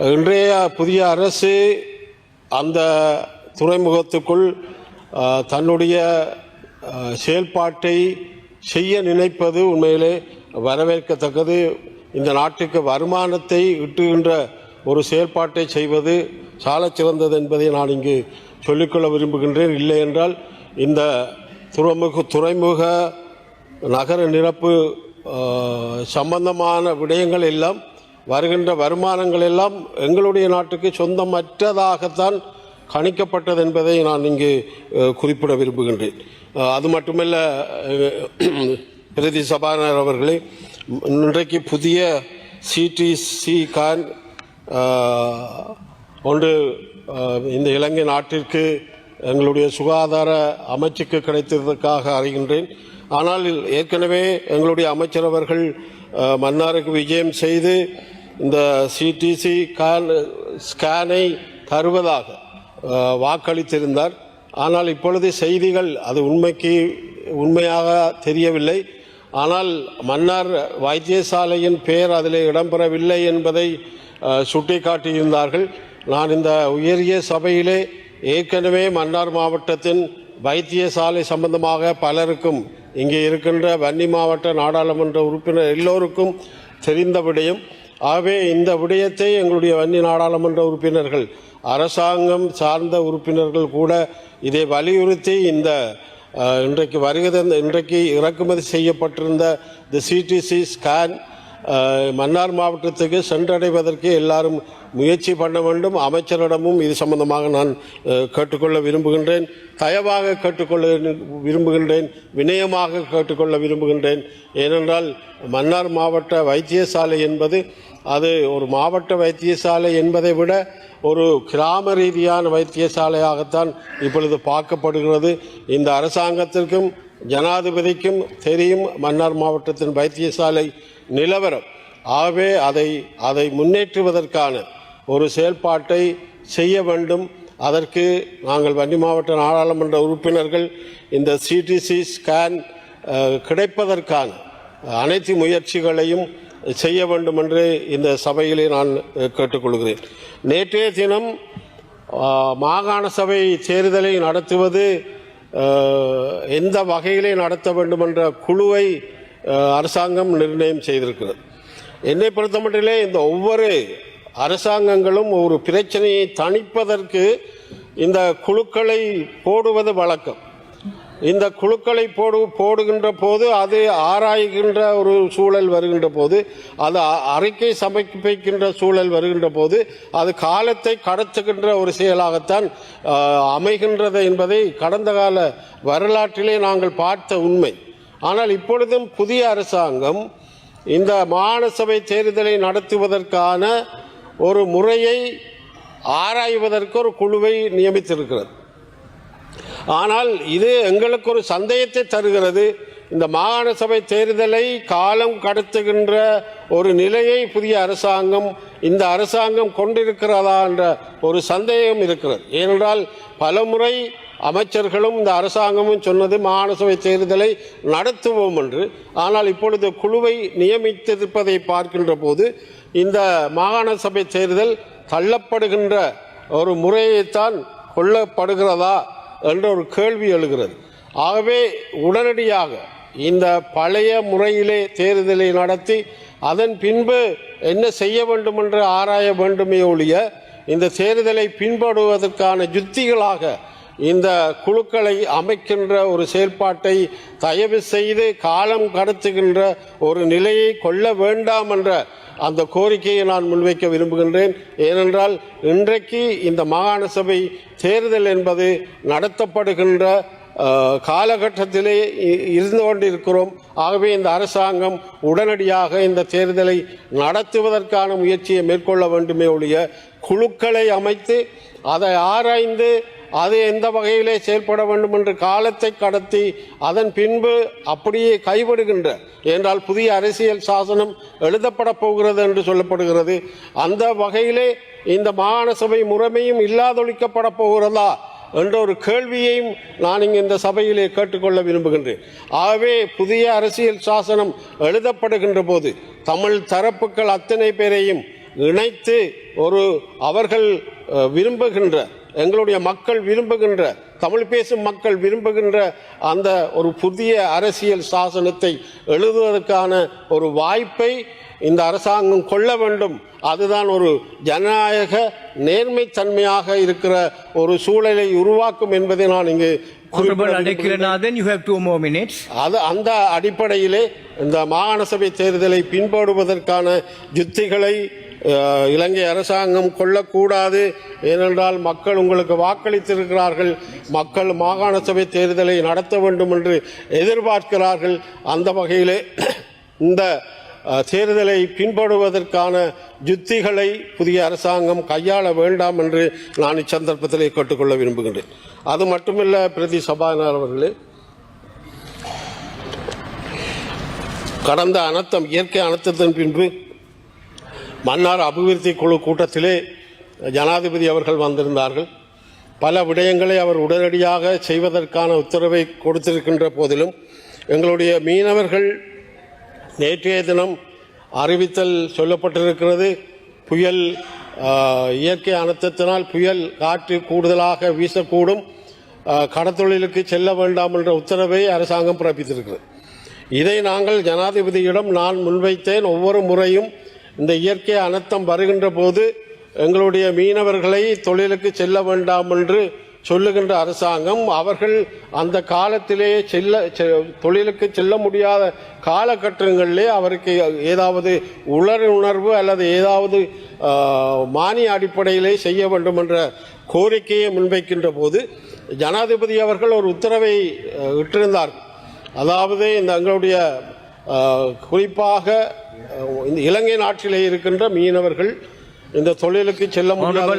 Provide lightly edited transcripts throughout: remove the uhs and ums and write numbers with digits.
இன்றைய புதிய அரசு அந்த துறைமுகத்துக்குள் தன்னுடைய செயல்பாட்டை செய்ய நினைப்பது உண்மையிலே வரவேற்கத்தக்கது. இந்த நாட்டுக்கு வருமானத்தை ஈட்டுகின்ற ஒரு செயல்பாட்டை செய்வது சாலச் சிறந்தது என்பதை நான் இங்கு சொல்லிக்கொள்ள விரும்புகின்றேன். இல்லை என்றால் இந்த துறைமுக நகர நிரப்பு சம்பந்தமான விடயங்கள் எல்லாம் வருகின்ற வருமானங்கள் எல்லாம் எங்களுடைய நாட்டுக்கு சொந்தமற்றதாகத்தான் கணிக்கப்பட்டது என்பதை நான் இங்கு குறிப்பிட விரும்புகின்றேன். அது மட்டுமல்ல, பிரதி சபாநாயகர் அவர்களே, இன்றைக்கு புதிய சிடிசி கான் ஒன்று இந்த இலங்கை நாட்டிற்கு எங்களுடைய சுகாதார அமைச்சுக்கு கிடைத்ததற்காக அறிகின்றேன். ஆனால் ஏற்கனவே எங்களுடைய அமைச்சர் அவர்கள் மன்னாருக்கு விஜயம் செய்து இந்த சிடிசி ஸ்கேனை தருவதாக வாக்களித்திருந்தார். ஆனால் இப்பொழுது செய்திகள் அது உண்மையாக தெரியவில்லை. ஆனால் மன்னார் வைத்தியசாலையின் பெயர் அதில் இடம்பெறவில்லை என்பதை சுட்டிக்காட்டியிருந்தார்கள். நான் இந்த உயரிய சபையிலே ஏற்கனவே மன்னார் மாவட்டத்தின் வைத்தியசாலை சம்பந்தமாக பலருக்கும் இங்கே இருக்கின்ற வன்னி மாவட்ட நாடாளுமன்ற உறுப்பினர் எல்லோருக்கும் தெரிந்த விடயம். ஆகவே இந்த விடயத்தை எங்களுடைய வன்னி நாடாளுமன்ற உறுப்பினர்கள், அரசாங்கம் சார்ந்த உறுப்பினர்கள் கூட இதை வலியுறுத்தி இந்த இன்றைக்கு இறக்குமதி செய்யப்பட்டிருந்த இந்த சிடிசி ஸ்கேன் மன்னார் மாவட்டத்துக்கு சென்றடைவதற்கு எல்லாரும் முயற்சி பண்ண வேண்டும். அமைச்சரிடமும் இது சம்பந்தமாக நான் கேட்டுக்கொள்ள விரும்புகின்றேன். தயவாக கேட்டுக்கொள்ள விரும்புகின்றேன். வினயமாக கேட்டுக்கொள்ள விரும்புகின்றேன். ஏனென்றால் மன்னார் மாவட்ட வைத்தியசாலை என்பது அது ஒரு மாவட்ட வைத்தியசாலை என்பதை விட ஒரு கிராம ரீதியான வைத்தியசாலையாகத்தான் இப்பொழுது பார்க்கப்படுகிறது. இந்த அரசாங்கத்திற்கும் ஜனாதிபதிக்கும் தெரியும் மன்னார் மாவட்டத்தின் வைத்தியசாலை நிலவரம். ஆகவே அதை முன்னேற்றுவதற்கான ஒரு செயல்பாட்டை செய்ய வேண்டும். அதற்கு நாங்கள் வன்னி மாவட்ட நாடாளுமன்ற உறுப்பினர்கள் இந்த சிடிசி ஸ்கேன் கிடைப்பதற்கான அனைத்து முயற்சிகளையும் செய்ய வேண்டும் என்று இந்த சபையிலே நான் கேட்டுக்கொள்கிறேன். நேற்றைய தினம் மாகாண சபை தேர்தலை நடத்துவது எந்த வகையிலே நடத்த வேண்டும் என்ற குழுவை அரசாங்கம் நிர்ணயம் செய்திருக்கிறது. என்னை பொறுத்தமட்டிலே இந்த ஒவ்வொரு அரசாங்கங்களும் ஒரு பிரச்சனையை தணிப்பதற்கு இந்த குழுக்களை போடுவது வழக்கம். இந்த குழுக்களை போடுகின்ற போது அது ஆராய்கின்ற ஒரு சூழல் வருகின்ற போது, அது அறிக்கை சமர்ப்பிக்கின்ற சூழல் வருகின்ற போது அது காலத்தை கடத்துகின்ற ஒரு செயலாகத்தான் அமைகின்றது என்பதை கடந்த கால வரலாற்றிலே நாங்கள் பார்த்த உண்மை. ஆனால் இப்பொழுதும் புதிய அரசாங்கம் இந்த மாகாண சபை தேர்தலை நடத்துவதற்கான ஒரு முறையை ஆராய்வதற்கு ஒரு குழுவை நியமித்திருக்கிறது. ஆனால் இது எங்களுக்கு ஒரு சந்தேகத்தை தருகிறது. இந்த மாகாண சபை தேர்தலை காலம் கடத்துகின்ற ஒரு நிலையை புதிய அரசாங்கம் இந்த அரசாங்கம் கொண்டிருக்கிறதா என்ற ஒரு சந்தேகம் இருக்கிறது. ஏனென்றால் பலமுறை அமைச்சர்களும் இந்த அரசாங்கமும் சொன்னது மாகாண சபை தேர்தலை நடத்துவோம் என்று. ஆனால் இப்பொழுது குழுவை நியமித்திருப்பதை பார்க்கின்ற போது இந்த மாகாண சபை தேர்தல் தள்ளப்படுகின்ற ஒரு முறையைத்தான் கொள்ளப்படுகிறதா என்ற ஒரு கேள்வி எழுகிறது. ஆகவே உடனடியாக இந்த பழைய முறையிலே தேர்தலை நடத்தி அதன் பின்பு என்ன செய்ய வேண்டும் என்று ஆராய வேண்டுமே ஒழிய இந்த தேர்தலை பின்பற்றுவதற்கான யுத்திகளாக இந்த குழுக்களை அமைக்கின்ற ஒரு செயல்பாட்டை தயவு செய்து காலம் கடத்துகின்ற ஒரு நிலையை கொள்ள வேண்டாம் என்ற அந்த கோரிக்கையை நான் முன்வைக்க விரும்புகின்றேன். ஏனென்றால் இன்றைக்கு இந்த மாகாண சபை தேர்தல் என்பது நடத்தப்படுகின்ற காலகட்டத்திலே இருந்து கொண்டிருக்கிறோம். ஆகவே இந்த அரசாங்கம் உடனடியாக இந்த தேர்தலை நடத்துவதற்கான முயற்சியை மேற்கொள்ள வேண்டுமே ஒழிய குழுக்களை அமைத்து அதை ஆராய்ந்து அது எந்த வகையிலே செயல்பட வேண்டும் என்று காலத்தை கடத்தி அதன் பின்பு அப்படியே கைவிடுகின்ற, என்றால் புதிய அரசியல் சாசனம் எழுதப்பட போகிறது என்று சொல்லப்படுகிறது. அந்த வகையிலே இந்த மாகாண சபை முறைமையும் இல்லாதொழிக்கப்பட போகிறதா என்ற ஒரு கேள்வியையும் நான் இங்கு இந்த சபையிலே கேட்டுக்கொள்ள விரும்புகின்றேன். ஆகவே புதிய அரசியல் சாசனம் எழுதப்படுகின்ற போது தமிழ் தரப்புகள் அத்தனை பேரையும் இணைத்து ஒரு அவர்கள் விரும்புகின்ற எங்களுடைய மக்கள் விரும்புகின்ற தமிழ் பேசும் மக்கள் விரும்புகின்ற அந்த ஒரு புதிய அரசியல் சாசனத்தை எழுதுவதற்கான ஒரு வாய்ப்பை இந்த அரசாங்கம் கொள்ள வேண்டும். அதுதான் ஒரு ஜனநாயக நேர்மைத்தன்மையாக இருக்கிற ஒரு சூழலை உருவாக்கும் என்பதை நான் இங்கு அந்த அடிப்படையிலே இந்த மாகாண சபை தேர்தலை பின்பற்றுவதற்கான யுத்திகளை இலங்கை அரசாங்கம் கொள்ளக்கூடாது. ஏனென்றால் மக்கள் உங்களுக்கு வாக்களித்திருக்கிறார்கள், மக்கள் மாகாண சபை தேர்தலை நடத்த வேண்டும் என்று எதிர்பார்க்கிறார்கள். அந்த வகையிலே இந்த தேர்தலை பின்பற்றுவதற்கான யுத்திகளை புதிய அரசாங்கம் கையாள வேண்டாம் என்று நான் இச்சந்தர்ப்பத்திலே கேட்டுக்கொள்ள விரும்புகின்றேன். அது மட்டுமல்ல, பிரதி சபாநாயகர் அவர்களே, கடந்த அனர்த்தம் இயற்கை அனர்த்தத்தின் பின்பு மன்னார் அபிவிருத்தி குழு கூட்டத்திலே ஜனாதிபதி அவர்கள் வந்திருந்தார்கள். பல விடயங்களை அவர் உடனடியாக செய்வதற்கான உத்தரவை கொடுத்திருக்கின்ற போதிலும் எங்களுடைய மீனவர்கள் நேற்றைய தினம் அறிவித்தல் சொல்லப்பட்டிருக்கிறது. புயல் இயற்கை அனர்த்தத்தினால் புயல் காற்று கூடுதலாக வீசக்கூடும், கடத்தொழிலுக்கு செல்ல வேண்டாம் என்ற உத்தரவை அரசாங்கம் பிறப்பித்திருக்கிறது. இதை நாங்கள் ஜனாதிபதியிடம் நான் முன்வைத்தேன். ஒவ்வொரு முறையும் இந்த இயற்கை அனர்த்தம் வருகின்ற போது எங்களுடைய மீனவர்களை தொழிலுக்கு செல்ல வேண்டாம் என்று சொல்லுகின்ற அரசாங்கம் அவர்கள் அந்த காலத்திலே தொழிலுக்கு செல்ல முடியாத காலகட்டங்களிலே அவருக்கு ஏதாவது உணர்வு அல்லது ஏதாவது மானிய அடிப்படையிலே செய்ய வேண்டும் என்ற கோரிக்கையை முன்வைக்கின்ற போது ஜனாதிபதி அவர்கள் ஒரு உத்தரவை இட்டிருந்தார்கள். அதாவது இந்த எங்களுடைய குறிப்பாக இந்த இலங்கை நாட்டிலே இருக்கின்ற மீனவர்கள் இந்த தொழிலுக்கு செல்ல முடியாத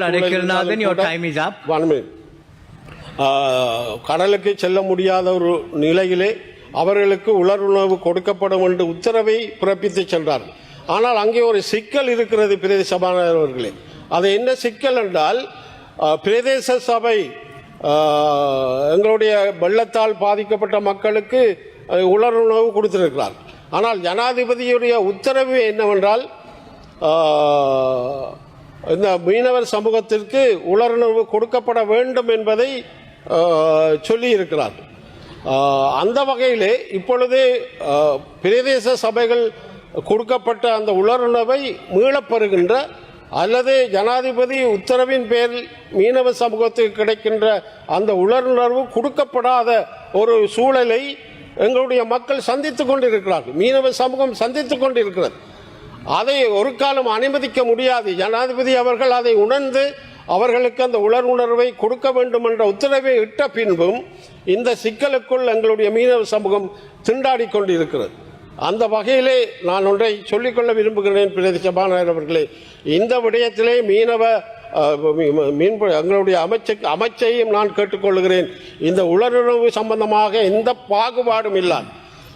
கடலுக்கு செல்ல முடியாத ஒரு நிலையிலே அவர்களுக்கு உலருணவு கொடுக்கப்படும் என்று உத்தரவை பிறப்பித்து சென்றார்கள். ஆனால் அங்கே ஒரு சிக்கல் இருக்கிறது பிரதேச சபாநாயகர் அவர்களே. அது என்ன சிக்கல் என்றால், பிரதேச சபை எங்களுடைய வெள்ளத்தால் பாதிக்கப்பட்ட மக்களுக்கு உலருணவு கொடுத்திருக்கிறார். ஆனால் ஜனாதிபதியுடைய உத்தரவு என்னவென்றால், இந்த மீனவர் சமூகத்திற்கு உலருணவு கொடுக்கப்பட வேண்டும் என்பதை சொல்லி இருக்கிறார். அந்த வகையிலே இப்பொழுது பிரதேச சபைகள் கொடுக்கப்பட்ட அந்த உலருணவை மீளப்பெறுகின்ற அல்லது ஜனாதிபதி உத்தரவின் பேரில் மீனவ சமூகத்துக்கு கிடைக்கின்ற அந்த உலருணர்வு கொடுக்கப்படாத ஒரு சூழலை எங்களுடைய மக்கள் சந்தித்துக் கொண்டிருக்கிறார்கள், மீனவ சமூகம் சந்தித்துக் கொண்டிருக்கிறது. அதை ஒரு காலம் அனுமதிக்க முடியாது. ஜனாதிபதி அவர்கள் அதை உணர்ந்து அவர்களுக்கு அந்த உணர்வை கொடுக்க வேண்டும் என்ற உத்தரவை இட்ட பின்பும் இந்த சிக்கலுக்குள் எங்களுடைய மீனவ சமூகம் திண்டாடி கொண்டிருக்கிறது. அந்த வகையிலே நான் ஒன்றை சொல்லிக்கொள்ள விரும்புகிறேன் பிரதி சபாநாயகர் அவர்களே. இந்த விடயத்திலே எங்களுடைய அமைச்சையும் நான் கேட்டுக்கொள்கிறேன். இந்த உலருணவு சம்பந்தமாக எந்த பாகுபாடும் இல்லாது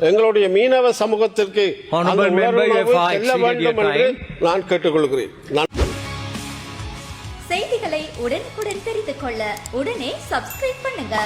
எங்களுடைய மீனவ சமூகத்திற்கு செல்ல வேண்டும் என்று நான் கேட்டுக்கொள்கிறேன். செய்திகளை உடனுக்குடன் தெரிந்து கொள்ள உடனே சப்ஸ்கிரைப் பண்ணுங்க.